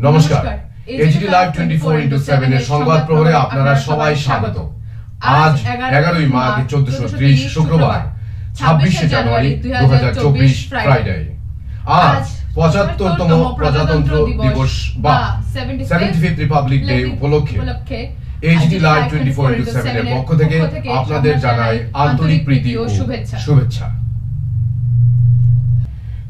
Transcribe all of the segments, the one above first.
নমস্কার, AGD live 24x7 এর সংবাদ প্রহরে আপনারা সবাই স্বাগত। আজ 11ই মার্চ 1430 শুক্রবার 26শে জানুয়ারি 2024 ফ্রাইডে। আজ 75তম প্রজাতন্ত্র দিবস বা 75th রিপাবলিক ডে উপলক্ষে এজিডি লাইভ 24x7 এর পক্ষ থেকে আপনাদের জানাই আন্তরিক প্রীতি ও শুভেচ্ছা।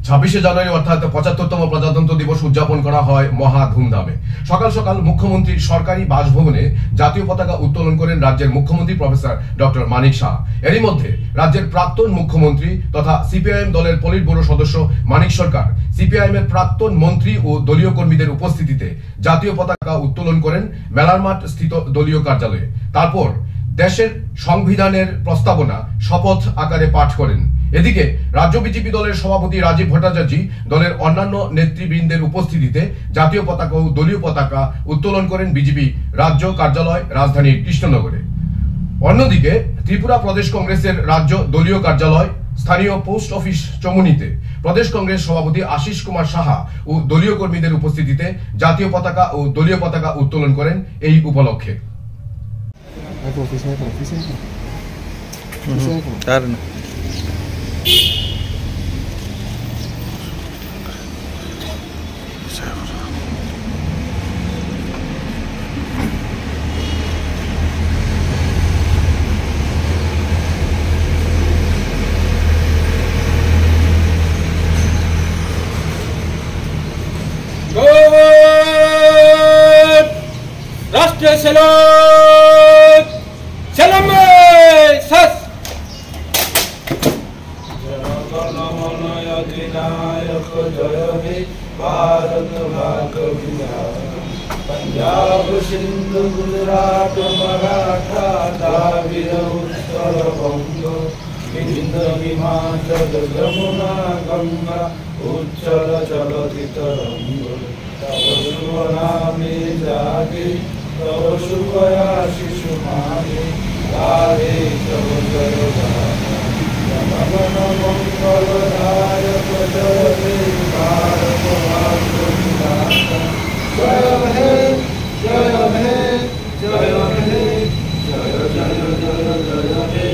26শে জানুয়ারি অর্থাৎ 75তম প্রজাতন্ত্র দিবস উদযাপন করা হয় মহা ধুমধামে। সকাল সকাল মুখ্যমন্ত্রীর সরকারি বাসভবনে জাতীয় পতাকা উত্তোলন করেন রাজ্যের মুখ্যমন্ত্রী প্রফেসর ডক্টর মানিক শাহ। এরই মধ্যে রাজ্যের প্রাক্তন মুখ্যমন্ত্রী তথা সিপিআইএম দলের পলিট ব্যুরো সদস্য মানিক সরকার সিপিআইএম এর প্রাক্তন মন্ত্রী ও দলীয় কর্মীদের উপস্থিতিতে জাতীয় পতাকা উত্তোলন করেন মেলার মাঠ স্থিত দলীয় কার্যালয়ে। তারপর দেশের সংবিধানের প্রস্তাবনা শপথ আকারে পাঠ করেন। এদিকে রাজ্য বিজেপি দলের সভাপতি রাজীব ভট্টাচার্য দলের অন্যান্য নেতৃবৃন্দের উপস্থিতিতে জাতীয় পতাকা ও দলীয় পতাকা উত্তোলন করেন বিজেপি রাজ্য কার্যালয় রাজধানীর কৃষ্ণনগরে। অন্যদিকে ত্রিপুরা প্রদেশ কংগ্রেসের রাজ্য দলীয় কার্যালয় স্থানীয় পোস্ট অফিস চমুনিতে প্রদেশ কংগ্রেস সভাপতি আশিস কুমার সাহা ও দলীয় কর্মীদের উপস্থিতিতে জাতীয় পতাকা ও দলীয় পতাকা উত্তোলন করেন এই উপলক্ষে। राष्ट्रीय सलाम सलाम सस अधिनायक जय हे भारत भाग्य विधाता पंजाब सिंध गुजरात मराठा द्राविड़ उत्कल बंग विंध्य हिमाचल यमुना गंगा उच्चल जलधि तरंग तव शुभ नामे जागे तव शुभ आशीष मागे गाहे तव जय गाथा नमन मंगलदायक जय हे भारत भाग्य विधाता जय हे जय हे जय हे जय जय जय जय हे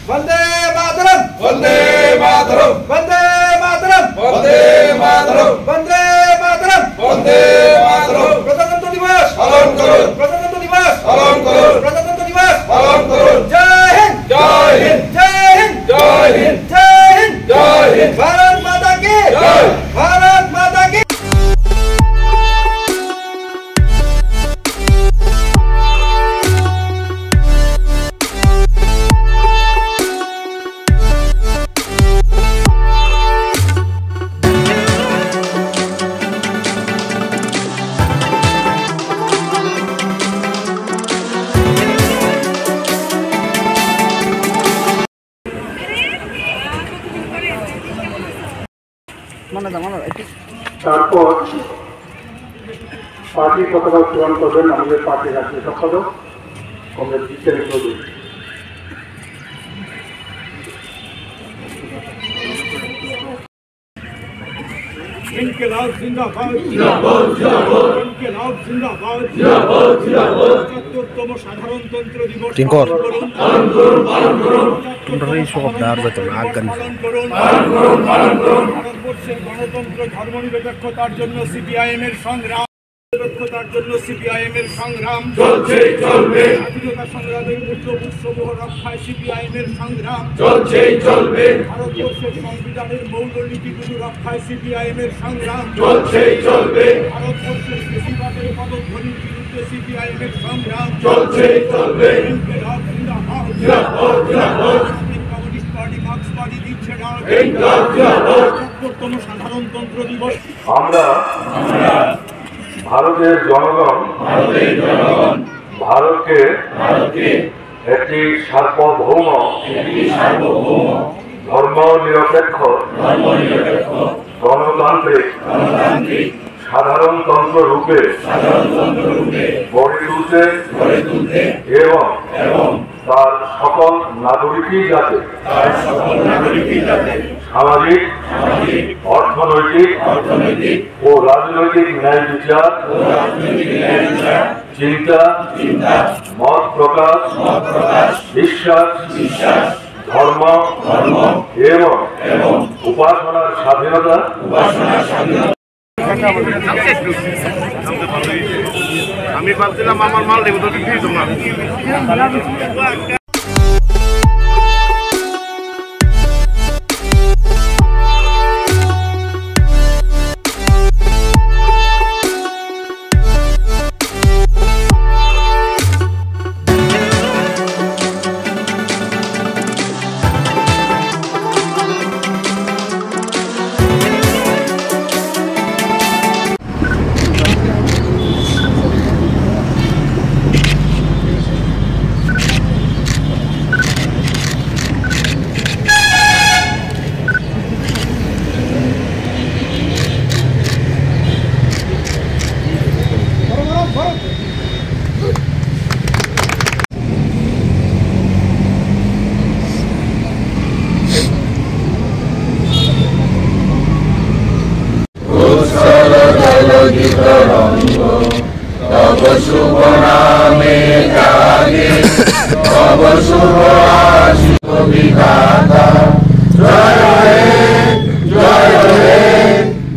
वंदे मातरम वंदे मातरम वंदे मातरम वंदे मातरम वंदे मातरम वंदे मातरम प्रजातंत्र दिवस पालन करो प्रजातंत्र दिवस पालन करो प्रजातंत्र दिवस पालन करो जय हिंद जय हिंद जय हिंद जय हिंद जय हिंद जय हिंद भारत माता की जय भारत माता की। তারপর পার্টির পতাকা উত্তোলন করবেন আমাদের পার্টির রাজ্য সম্পাদক কংগ্রেস জিতেন চৌধুরী। इनकलाब जिंदाबाद जिंदाबाद जिंदाबाद इनकलाब जिंदाबाद जिंदाबाद जिंदाबाद 75তম সাধারণতন্ত্র দিবস পালন করুন পালন করুন এই সব দাঁড় বেতন আগান পালন করুন ভারতবর্ষের গণতন্ত্র ধর্মনিরপেক্ষতার জন্য সিপিআইএম এর সংগ্রাম নিরপেক্ষতার জন্য সিপিআইএম এর সংগ্রাম চলছে চলবে স্বাধীনতা সংগ্রামের মূল্যবোধসমূহ রক্ষায় সিপিআইএম এর সংগ্রাম চলছে চলবে ভারতবর্ষের সংবিধানের মৌলনীতিগুলি রক্ষায় সিপিআইএম এর সংগ্রাম চলছে চলবে ভারতবর্ষের বেশিরভাগের পদধ্বনির বিরুদ্ধে সিপিআইএম এর সংগ্রাম চলছে চলবে ইনকিলাব জিন্দাবাদ জিন্দাবাদ জিন্দাবাদ কমিউনিস্ট পার্টি মার্ক্সবাদী দিচ্ছে না ইনকিলাব জিন্দাবাদ ৭৫তম সাধারণতন্ত্র দিবস আমরা ভারতের জনগণ ভারতকে একটি সার্বভৌম ধর্মনিরপেক্ষ গণতান্ত্রিক সাধারণতন্ত্র রূপে গড়ে তুলতে এবং তার সকল নাগরিকই যাতে সামাজিক অর্থনৈতিক ও রাজনৈতিক ন্যায় বিচার চিন্তা মত প্রকাশ বিশ্বাস ধর্ম এবং উপাসনার স্বাধীনতা আমি ভাবছিলাম আমার মাল দেবো তো না। শুভ নামে জাগে তব শুভ আশিস বিধাতা জয় হে জয় হে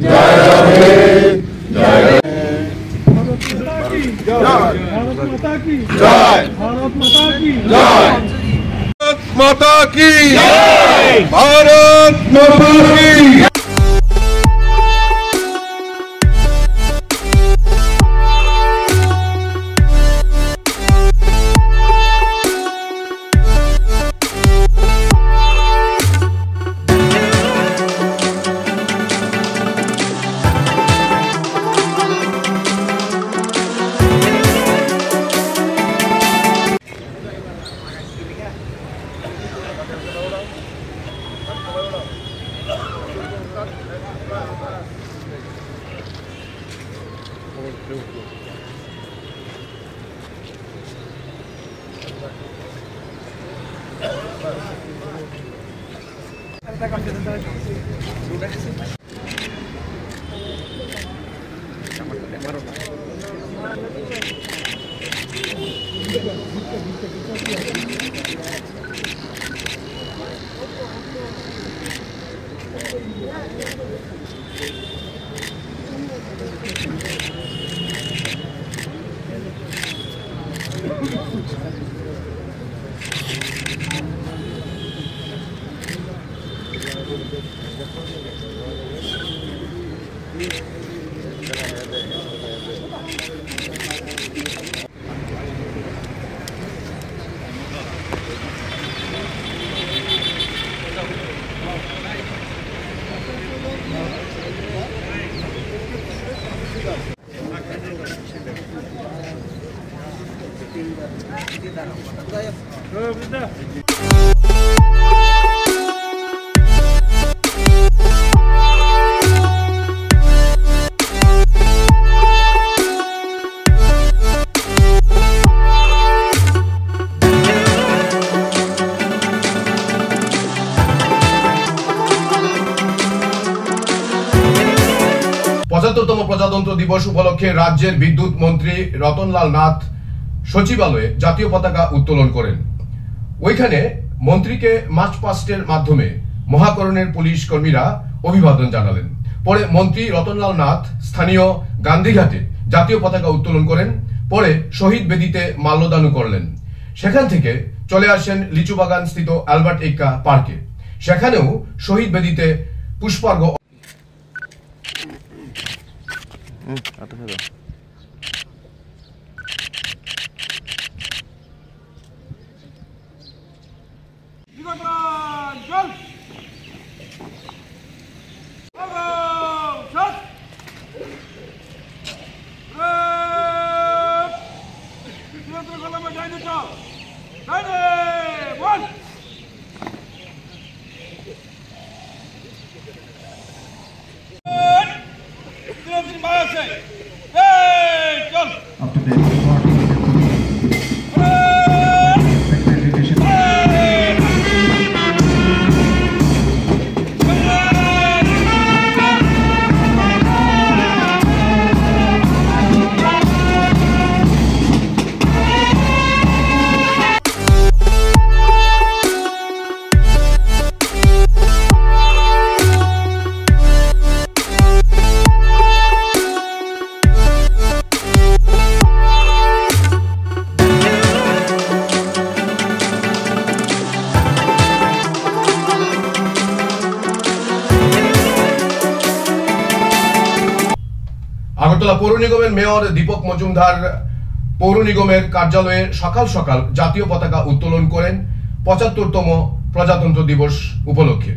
জয় হে জয় भारत माता की भारत माता की পঁচাত্তরতম প্রজাতন্ত্র দিবস উপলক্ষে রাজ্যের বিদ্যুৎ মন্ত্রী রতনলাল নাথ সচিবালয়ে জাতীয় পতাকা উত্তোলন করেন। ওইখানে মন্ত্রীকে মার্চ পাস্টের মাধ্যমে মহাকরণের পুলিশ কর্মীরা অভিবাদন জানালেন। পরে মন্ত্রী রতনলাল নাথ স্থানীয় গান্ধীঘাটে জাতীয় পতাকা উত্তোলন করেন। পরে শহীদ বেদিতে মাল্যদান করলেন। সেখান থেকে চলে আসেন লিচুবাগান স্থিত অ্যালবার্ট এক্কা পার্কে। সেখানেও শহীদ বেদিতে পুষ্পার্ঘ আগরতলা পৌর নিগমের মেয়র দীপক মজুমদার পৌর নিগমের কার্যালয়ে সকাল সকাল জাতীয় পতাকা উত্তোলন করেন ৭৫তম প্রজাতন্ত্র দিবস উপলক্ষে।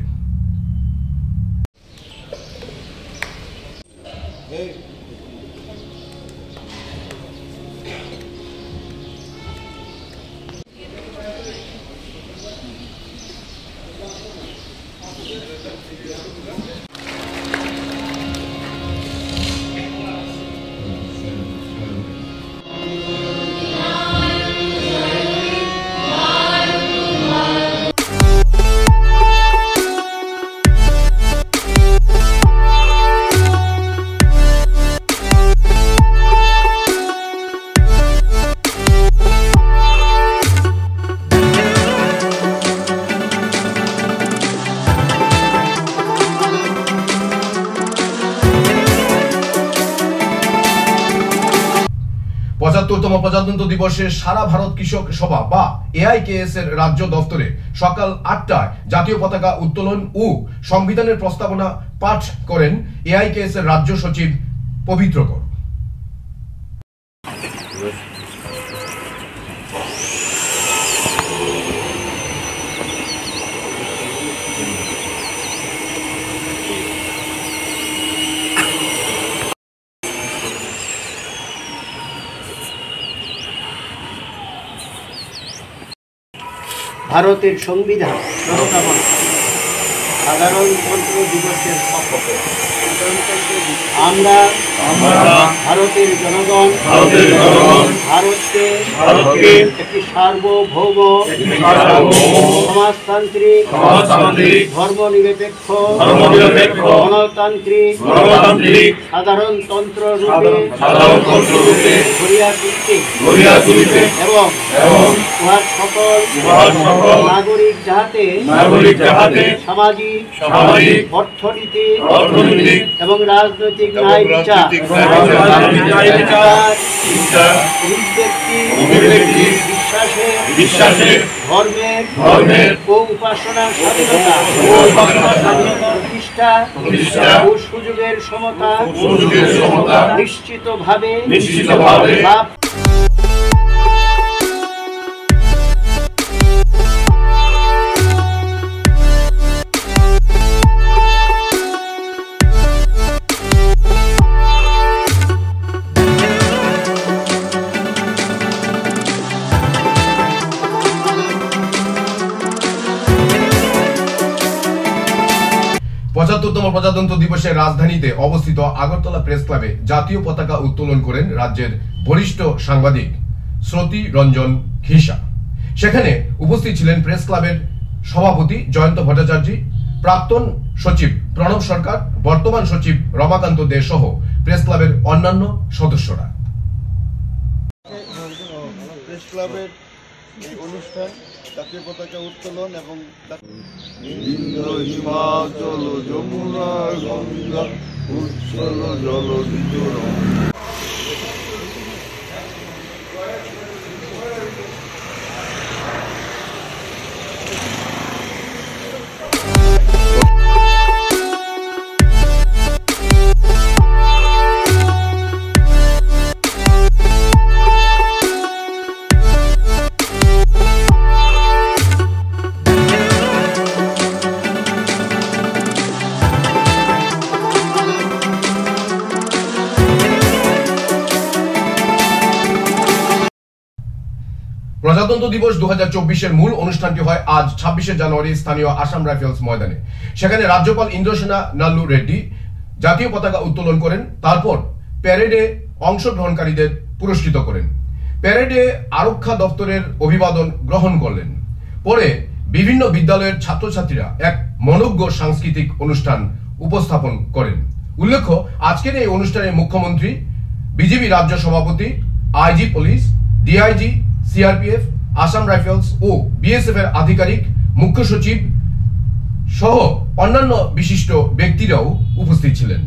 পঁচাত্তরতম প্রজাতন্ত্র দিবসে সারা ভারত কৃষক সভা বা এআইকেএস এর রাজ্য দপ্তরে সকাল ৮টায় জাতীয় পতাকা উত্তোলন ও সংবিধানের প্রস্তাবনা পাঠ করেন এআইকেএস এর রাজ্য সচিব পবিত্র কর। ভারতের সংবিধান প্রস্তাবনা সাধারণতন্ত্র দিবসের সপক্ষে আমরা ভারতের জনগণ ভারতকে একটি সার্বভৌম সমাজতান্ত্রিক ধর্মনিরপেক্ষ গণতান্ত্রিক সাধারণতন্ত্র রূপে গড়িয়া তুলিতে এবং উহার সকল নাগরিক যাহাতে সামাজিক অর্থনীতি এবং রাজনৈতিক ন্যায় বিচার বিশ্বাসে ধর্মের ও উপাসনার স্বাধীনতা প্রতিষ্ঠা ও সুযোগের সমতা নিশ্চিতভাবে লাভ পঁচাত্তরতম প্রজাতন্ত্র দিবসে রাজধানীতে অবস্থিত আগরতলা প্রেস ক্লাবে জাতীয় পতাকা উত্তোলন করেন রাজ্যের বরিষ্ঠ সাংবাদিক শ্রুতি রঞ্জন খিসা। সেখানে উপস্থিত ছিলেন প্রেস ক্লাবের সভাপতি জয়ন্ত ভট্টাচার্য, প্রাক্তন সচিব প্রণব সরকার, বর্তমান সচিব রমাকান্ত দে সহ প্রেস ক্লাবের অন্যান্য সদস্যরা। প্রেস ক্লাবের এই অনুষ্ঠান জাতীয় পতাকা উত্তোলন এবং হিমাচল যমুনা গঙ্গা উচ্ছল জল প্রজাতন্ত্র দিবস 2024 মূল অনুষ্ঠানটি হয় আজ 26শে জানুয়ারি স্থানীয় আসাম রাইফেলস ময়দানে। সেখানে রাজ্যপাল ইন্দ্রসেনা নাল্লু রেড্ডি জাতীয় পতাকা উত্তোলন করেন, তারপর প্যারেডে অংশগ্রহণকারীদের পুরস্কৃত করেন। প্যারেডে আরক্ষা দপ্তরের অভিবাদন গ্রহণ করলেন। পরে বিভিন্ন বিদ্যালয়ের ছাত্রছাত্রীরা এক মনোজ্ঞ সাংস্কৃতিক অনুষ্ঠান উপস্থাপন করেন। উল্লেখ্য, আজকের এই অনুষ্ঠানে মুখ্যমন্ত্রী, বিজেপি রাজ্য সভাপতি, IG police, DIG, CRPF, Assam rifles ও বিএসএফ এর আধিকারিক, মুখ্য সচিব সহ অন্যান্য বিশিষ্ট ব্যক্তিরাও উপস্থিত ছিলেন।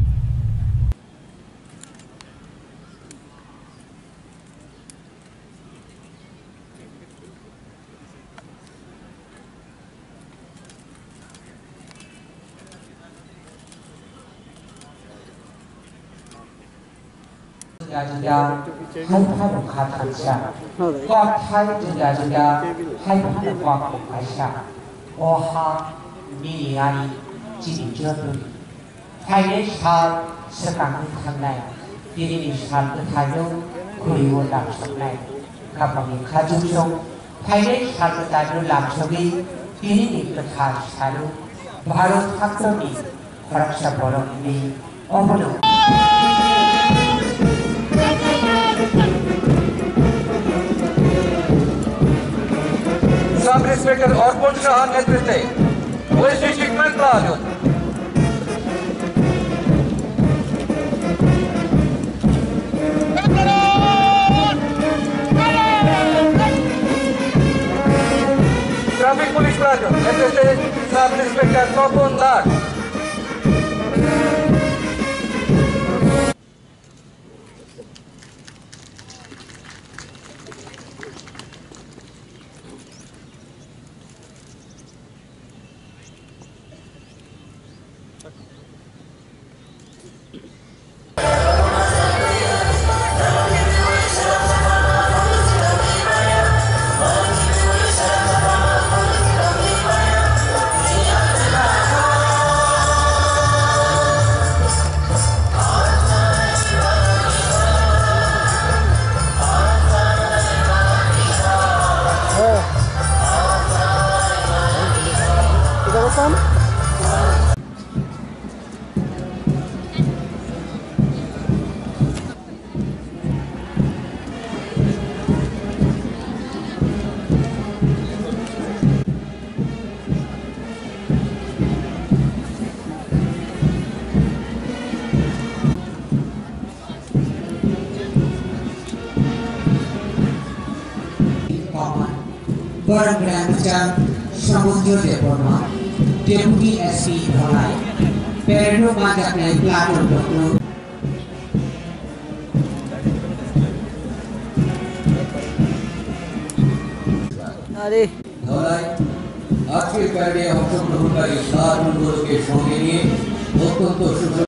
भारत ছাত্রী রক্ষা পরমে অবলম্বন सब इंस्पेक्टर अर्पण शाह नेतृत्वे police treatment palazzo traffic police palazzo नेतृत्वे सब इंस्पेक्टर तपन दास Bergerak Samudra Deborah, Deputy SP Bhalai, Pedro Majakne Plato Doklo. अरे ধলাই আজকের প্যারেডে অংশগ্রহণকারী সারগুলোকে সঙ্গে নিয়ে অত্যন্ত সুন্দর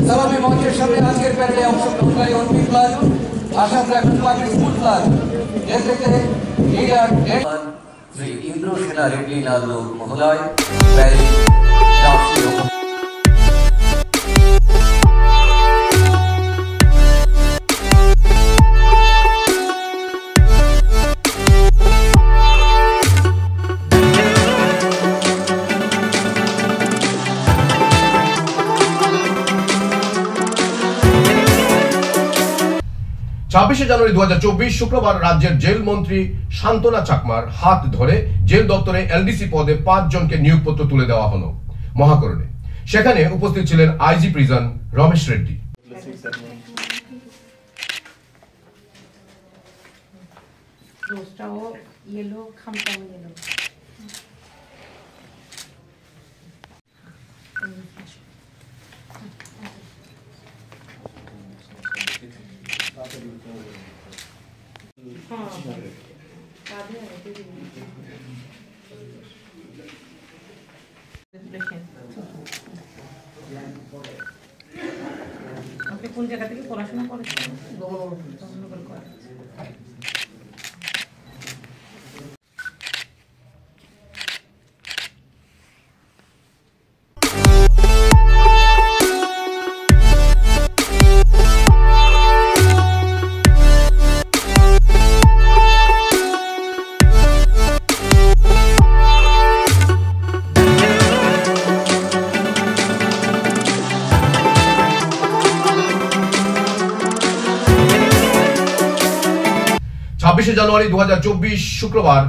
সভাপতি মঞ্চের সামনে আজকের প্যানেলে অংশগ্রহণকারী অর্পিত palazzo, Assam rifles public school palazzo, নেতৃত্বে লিডার শ্রী ইন্দ্রসেনা রেড্ডি নাল্লু মহোদয়, প্যারেড রাষ্ট্রীয় 26শে জানুয়ারি 2024 শুক্রবার রাজ্যের জেল মন্ত্রী শান্তনা চাকমার হাত ধরে জেল দপ্তরে এলডিসি পদে 5 জনকে নিয়োগপত্র তুলে দেওয়া হলো মহাকরণে। সেখানে উপস্থিত ছিলেন আইজি প্রিজন রমেশ রেড্ডি। Rostaও yellow, খামটাও yellow. কোন জায়গা থেকে পড়াশোনা করেছেন? করা। 26 জানুয়ারি 2024 শুক্রবার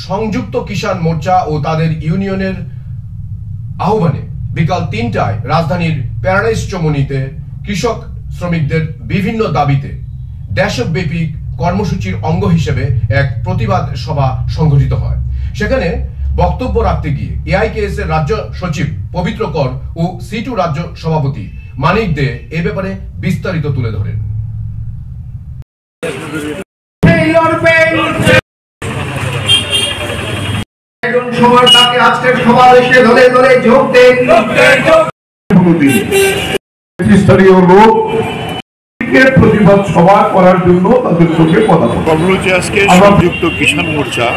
সংযুক্ত কিষাণ মোর্চা ও তাদের ইউনিয়নের আহ্বানে বিকাল 3টায় রাজধানীর প্যারাডাইস চমুনিতে কৃষক শ্রমিকদের বিভিন্ন দাবিতে দেশব্যাপী কর্মসূচির অঙ্গ হিসেবে এক প্রতিবাদ সভা সংঘটিত হয়। সেখানে বক্তব্য রাখতে গিয়ে এআইকেএস এর রাজ্য সচিব পবিত্র কর ও C2 রাজ্য সভাপতি মানিক দে এ ব্যাপারে বিস্তারিত তুলে ধরেন। আজকের সমাবেশে ধরে ধরে যোগ দেন স্থানীয় লোক প্রতিবাদ সভা করার জন্য তাদের সঙ্গে কথা কর্মসূচি আজকে সংযুক্ত কিষাণ মোর্চা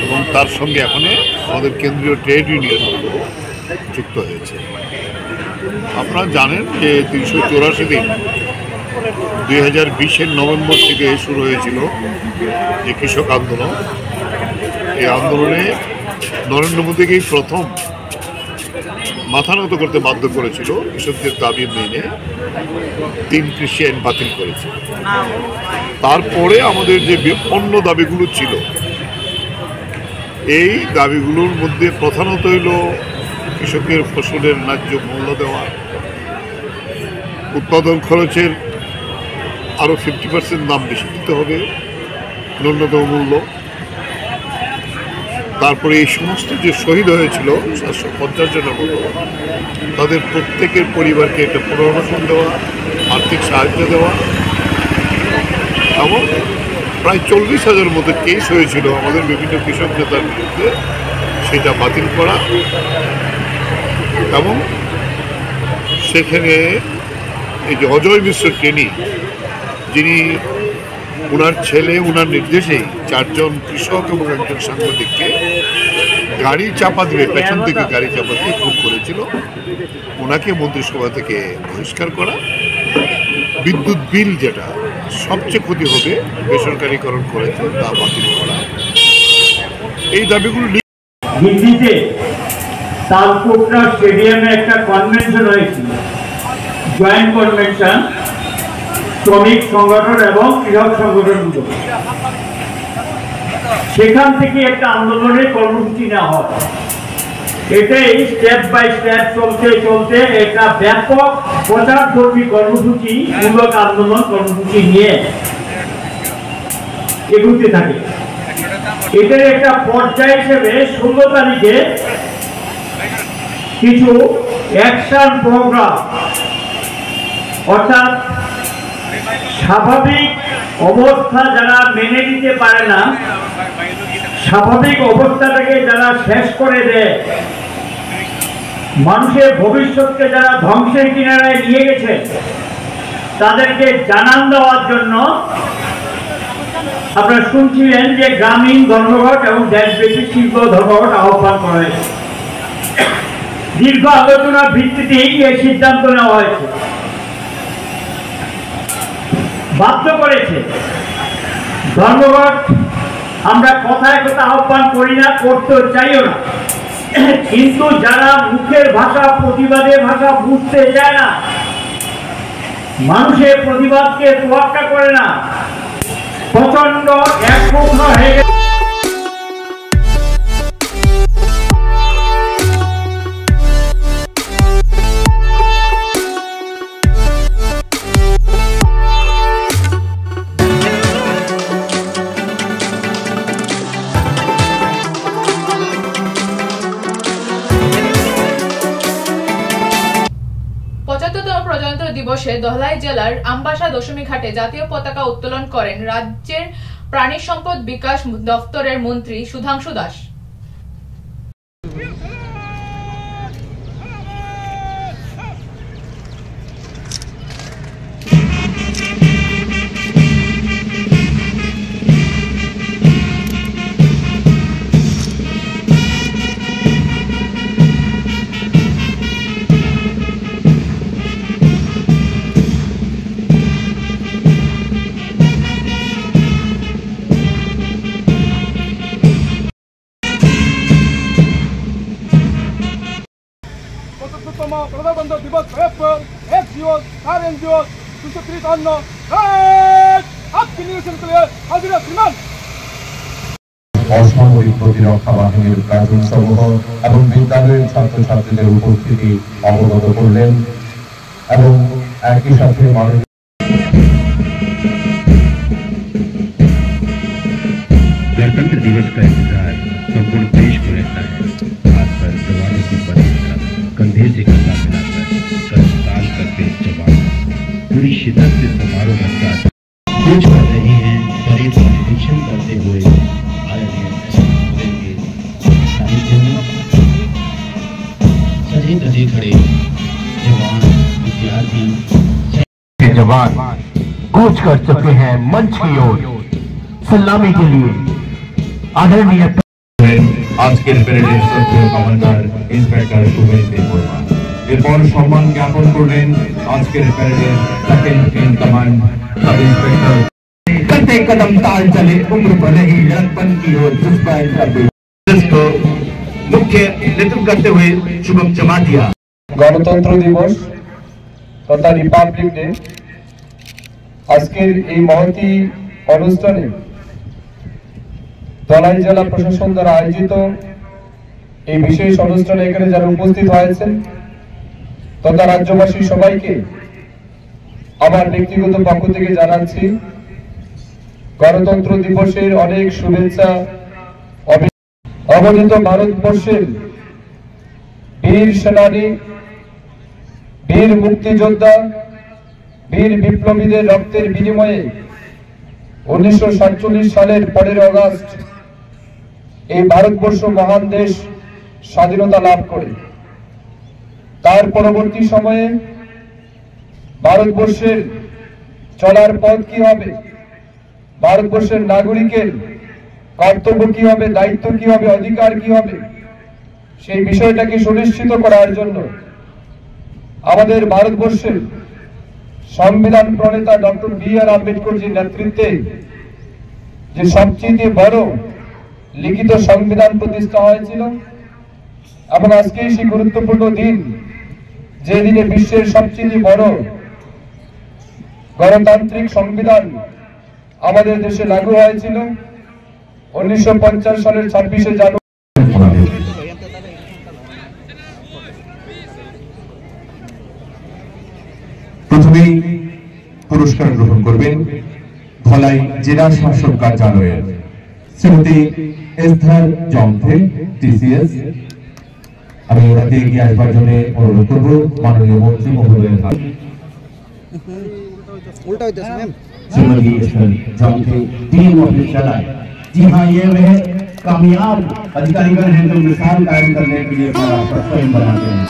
এবং তার সঙ্গে এখন আমাদের কেন্দ্রীয় ট্রেড ইউনিয়ন যুক্ত হয়েছে। আপনারা জানেন যে 384 দিন 2020-এর নভেম্বর থেকে শুরু হয়েছিল যে কৃষক আন্দোলন। এই আন্দোলনে নরেন্দ্র মোদীকেই প্রথম মাথা নত করতে বাধ্য করেছিল। কৃষকদের দাবি মেনে 3 কৃষি আইন বাতিল করেছে। তারপরে আমাদের যে অন্য দাবিগুলো ছিল, এই দাবিগুলোর মধ্যে প্রধানত হইল কৃষকের ফসলের ন্যায্য মূল্য দেওয়া, উৎপাদন খরচের আরও 50% দাম বেশি দিতে হবে, ন্যূনতম মূল্য। তারপরে এই সমস্ত যে শহীদ হয়েছিল 750 জনের মতো, তাদের প্রত্যেকের পরিবারকে একটা পুনর্বাসন দেওয়া, আর্থিক সাহায্য দেওয়া, এবং প্রায় 40,000 মতো কেস হয়েছিল আমাদের বিভিন্ন কৃষক নেতার বিরুদ্ধে, সেটা বাতিল করা। এবং সেখানে এই যে অজয় মিশ্র ট্রেনি, যিনি ওনার ছেলে ওনার নির্দেশেই 4 জন কৃষক এবং একজন সাংবাদিককে গাড়ি চাপা দিয়ে, পেছন থেকে গাড়ি চাপা দিয়ে খুন করেছিল, ওনাকে মন্ত্রিসভা থেকে বহিষ্কার করা। বিদ্যুৎ বিল যেটা সবচেয়ে ক্ষতি হবে বেসরকারীকরণ করেছে তা বাতিল করা। এই দাবিগুলো দিল্লিতে তালকোটরা স্টেডিয়ামে একটা কনভেনশন হয়েছিল, জয়েন্ট কনভেনশন শ্রমিক সংগঠন এবং কৃষক সংগঠনগুলো। সেখান থেকে একটা আন্দোলনের কর্মসূচি নেওয়া হয়। এটাই স্টেপ বাই স্টেপ চলতে চলতে একটা ব্যাপক প্রচারধর্মী কর্মসূচি, মূলক আন্দোলন কর্মসূচি নিয়ে এগুতে থাকে। এটার একটা পর্যায় হিসেবে 16 তারিখে কিছু অ্যাকশন প্রোগ্রাম, অর্থাৎ স্বাভাবিক অবস্থা যারা মেনে নিতে পারে না, স্বাভাবিক অবস্থাটাকে যারা শেষ করে দেয়, মানুষের ভবিষ্যৎকে যারা ধ্বংসের কিনারায় নিয়ে গেছে, তাদেরকে জানান দেওয়ার জন্য আপনারা শুনছিলেন যে গ্রামীণ ধর্মঘট এবং দেশব্যাপী শিল্প ধর্মঘট আহ্বান করা হয়েছে। দীর্ঘ আলোচনার ভিত্তিতেই এই সিদ্ধান্ত নেওয়া হয়েছে, বাধ্য করেছে। ধর্মঘট আমরা কথায় কথা আহ্বান করি না, করতে চাইও না, কিন্তু যারা মুখের ভাষা, প্রতিবাদের ভাষা বুঝতে চায় না, মানুষের প্রতিবাদকে তোয়াক্কা করে না, প্রচন্ড একমুখ হয়ে গেছে। দিবসে দহলাই জেলার আমবাসা দশমী ঘাটে জাতীয় পতাকা উত্তোলন করেন রাজ্যের প্রাণী সম্পদ বিকাশ দপ্তরের মন্ত্রী সুধাংশু দাস। 75তম প্রজাতন্ত্র দিবস এফজিও আর এনজিও 253 আপনি নিউশন করে হাজিরা শ্রীমান অসামরিক প্রতিরক্ষা বাহিনীর প্লাটুন সমূহ এবং বিদ্যালয়ের ছাত্রছাত্রীদের উপস্থিতি অবগত করলেন এবং একই সাথে गणतंत्र दिवस का इंतजार संपूर्ण देश को रहता है, खासकर जवानों की बंदी का कंधे से कंधा मिलाकर कर्तव्य करते जवान पूरी शिद्दत से समारोह का कुछ कर रहे हैं। परेड का निरीक्षण करते हुए सजे धजे खड़े जवान विद्यार्थी जवान कूच कर चुके हैं मंच की ओर सलामी के लिए। आदरणीय আজকের প্যারেডের শ্রদ্ধেয় কমান্ডার ইন্সপেক্টর শুভেন্দু বর্মা এরপর সম্মান জ্ঞাপন করলেন আজকের প্যারেডের second in command sub inspector करते कदम ताल चले उम्र पर रही लड़कपन की ओर जिसको मुख्य नेतृत्व करते हुए शुभम जमातिया। গণতন্ত্র দিবস তথা রিপাবলিক ডে আজকের এই মহতি অনুষ্ঠানে ধলাই জেলা প্রশাসন দ্বারা আয়োজিত এই বিশেষ অনুষ্ঠানে এখানে যারা উপস্থিত হয়েছেন তথা রাজ্যবাসী সবাইকে আমার ব্যক্তিগত পক্ষ থেকে জানাচ্ছি গণতন্ত্র দিবসের অনেক শুভেচ্ছা। অবনীত ভারতবর্ষের বীর সেনানী, বীর মুক্তিযোদ্ধা, বীর বিপ্লবীদের রক্তের বিনিময়ে 1947 সালের 15 আগস্ট এই ভারতবর্ষ মহান দেশ স্বাধীনতা লাভ করে। তার পরবর্তী সময়ে ভারতবর্ষের চলার পথ কি হবে, ভারতবর্ষের নাগরিকের কর্তব্য কি হবে, দায়িত্ব কি হবে, অধিকার কি হবে, সেই বিষয়টাকে সুনিশ্চিত করার জন্য আমাদের ভারতবর্ষের সংবিধান প্রণেতা ডক্টর বি.আর. আম্বেদকরজির নেতৃত্বে যে সবচেয়ে বড় লিখিত সংবিধান প্রতিষ্ঠা হয়েছিল এবং আজকে সেই গুরুত্বপূর্ণ দিন যে দিনে বিশ্বের সবচেয়ে বড় গণতান্ত্রিক সংবিধান আমাদের দেশে লাগু হয়েছিল 1950 সালের 26শে জানুয়ারি। প্রথমেই পুরস্কার গ্রহণ করবেন ধলাই জেলা শাসক কার্যালয়ের শ্রীমতী এস্থার জমথে টিসিএস। আমি ওনাকে এগিয়ে আসবার জন্য অনুরোধ করবো মাননীয় মন্ত্রী মহোদয়ের কাছে। श्रीमती एस्थर जमथे टीम ऑफिस चलाए। जी हाँ, ये वह कामयाब अधिकारीगण हैं जो मिसाल कायम करने के लिए अपना रास्ता स्वयं बनाते हैं।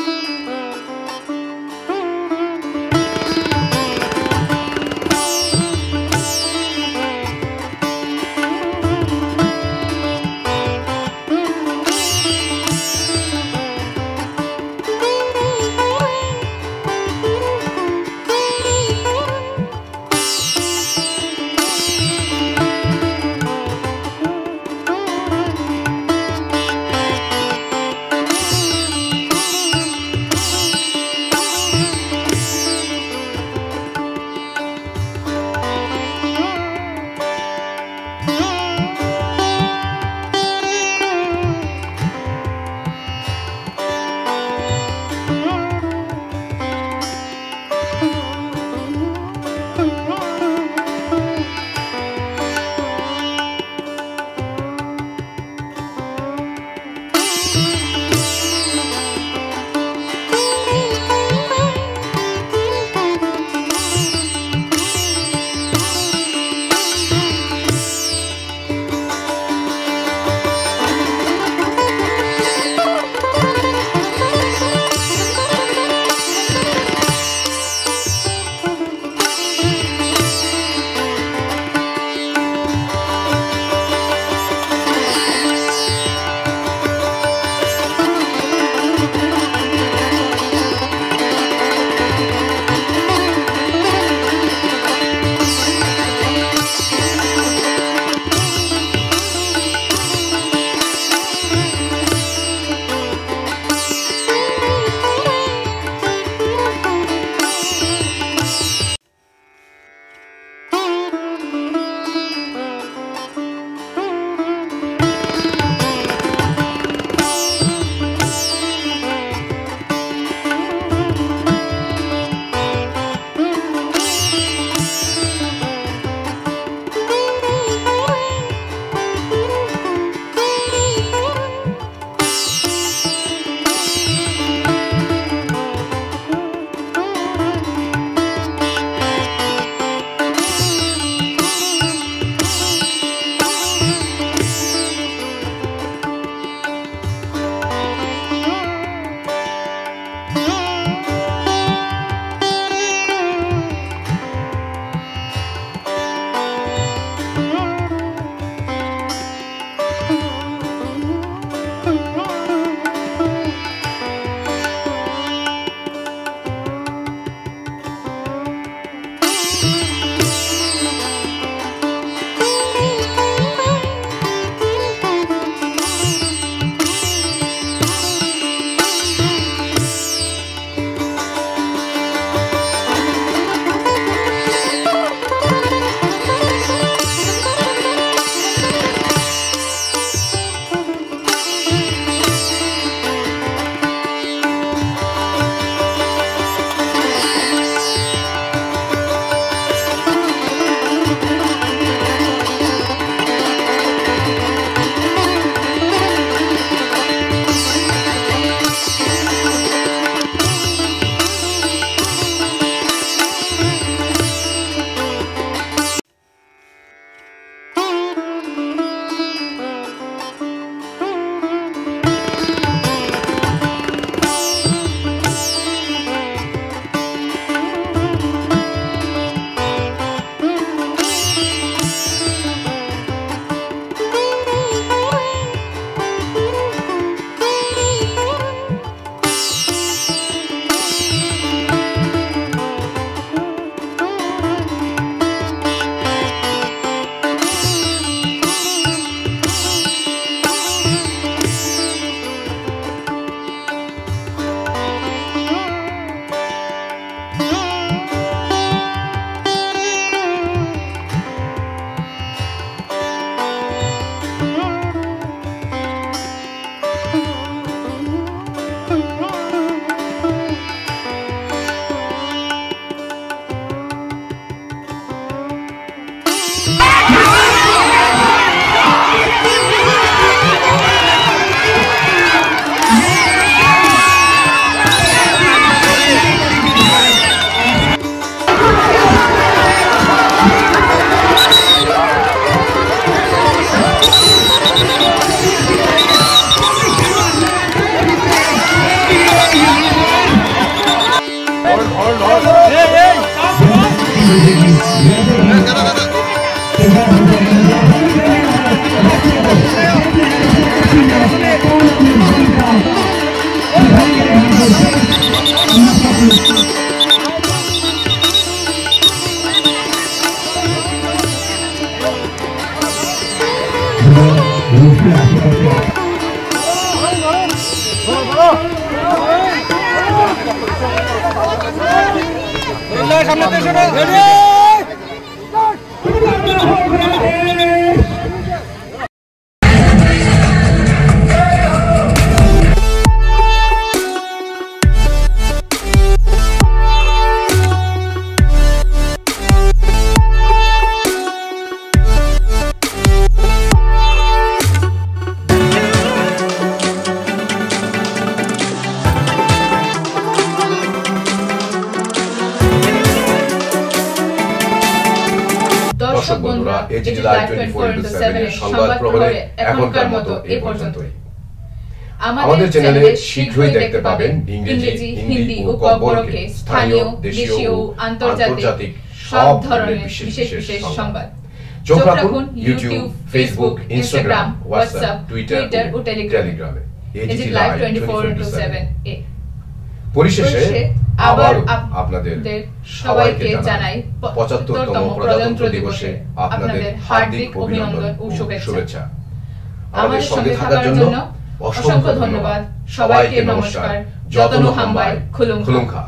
দর্শক বন্ধুরা, এজিডি লাইভ 24/7 এর সংবাদ প্রহরে এখনকার মতো এই পর্যন্তই। আমাদের চ্যানেলে শীঘ্রই দেখতে পাবেন ইংরেজি, হিন্দি ও কব্বরকে স্থানীয়, দেশীয় ও আন্তর্জাতিক সব ধরনের বিশেষ বিশেষ সংবাদ। চোখ রাখুন YouTube, Facebook, Instagram, WhatsApp, Twitter ও টেলিগ্রামে এজিডি লাইভ 24/7 এ। পরিশেষে আবার আপনাদের সবাইকে জানাই 75তম প্রজাতন্ত্র দিবসে আপনাদের হার্দিক অভিনন্দন ও শুভেচ্ছা। আমাদের সঙ্গে থাকার জন্য অসংখ্য ধন্যবাদ। সবাইকে নমস্কার। যতন হাম্বাই খুলুমখা।